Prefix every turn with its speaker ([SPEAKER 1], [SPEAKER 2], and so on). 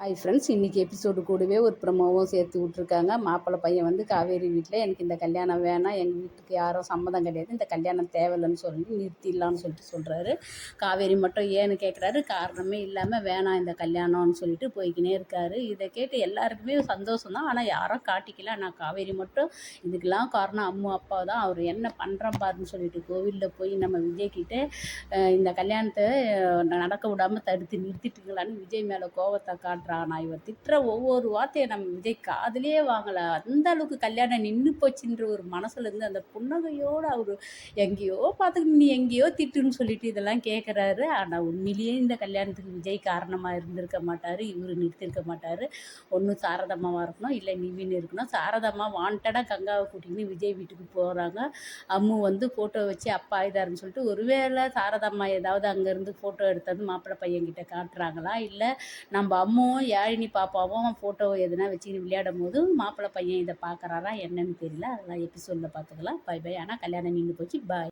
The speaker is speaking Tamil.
[SPEAKER 1] ஹாய் ஃப்ரெண்ட்ஸ், இன்றைக்கி எபிசோடு கூடவே ஒரு ப்ரமோவும் சேர்த்து விட்ருக்காங்க. மாப்பிள்ளை பையன் வந்து காவேரி வீட்டில் எனக்கு இந்த கல்யாணம் வேணாம், எங்கள் வீட்டுக்கு யாரும் சம்மதம் கிடையாது, இந்த கல்யாணம் தேவையில்லைன்னு சொல்லி நிறுத்திடலான்னு சொல்கிறாரு. காவேரி மட்டும் ஏன்னு கேட்குறாரு. காரணமே இல்லாமல் வேணாம் இந்த கல்யாணம்னு சொல்லிட்டு போய்க்கினே இருக்காரு. இதை கேட்டு எல்லாருக்குமே சந்தோஷம் தான், ஆனால் யாரும் காட்டிக்கல. ஆனால் காவேரி மட்டும் இதுக்கெல்லாம் காரணம் அம்மா அப்பா தான், அவர் என்ன பண்ணுறேன் பாருன்னு சொல்லிட்டு கோவிலில் போய் நம்ம விஜய்கிட்ட இந்த கல்யாணத்தை நடக்க விடாமல் தடுத்து நிறுத்திட்டுங்களான்னு விஜய் மேலே கோவத்தை காட்டுறான். நான் இவர் திட்டுற ஒவ்வொரு வார்த்தையை நம்ம விஜய் காதுலேயே வாங்கலை. அந்த அளவுக்கு கல்யாணம் நின்று போச்சுன்ற ஒரு மனசுலேருந்து அந்த புன்னகையோடு அவர் எங்கேயோ பார்த்துக்கிட்டு நீ எங்கேயோ திட்டுன்னு சொல்லிட்டு இதெல்லாம் கேட்குறாரு. ஆனால் உண்மையிலேயே இந்த கல்யாணத்துக்கு விஜய் காரணமாக இருந்திருக்க மாட்டார், இவர் நிறுத்திருக்க மாட்டார். ஒன்று சாரதம்மாவாக இருக்கணும், இல்லை நிவின் இருக்கணும். சாரதம்மா வாண்டடாக கங்காவை கூட்டிக்கின்னு விஜய் வீட்டுக்கு போகிறாங்க. அம்மு வந்து ஃபோட்டோ வச்சு அப்பா ஆயுதாருன்னு சொல்லிட்டு, ஒருவேளை சாரதம்மா ஏதாவது அங்கேருந்து ஃபோட்டோ எடுத்தது மாப்பிள்ளை பையன்கிட்ட காட்டுறாங்களா, இல்லை நம்ம அம்முவும் யாழினி பாப்பாவும் ஃபோட்டோ எதுனா வச்சுக்கின்னு விளையாடும் போது மாப்பிள்ளை பையன் இதை பார்க்குறாரா என்னன்னு தெரியல. அதெல்லாம் எபிசோடில் பார்த்துக்கலாம். Bye bye. ஆனால் கல்யாணம் நின்று போச்சு. பாய்.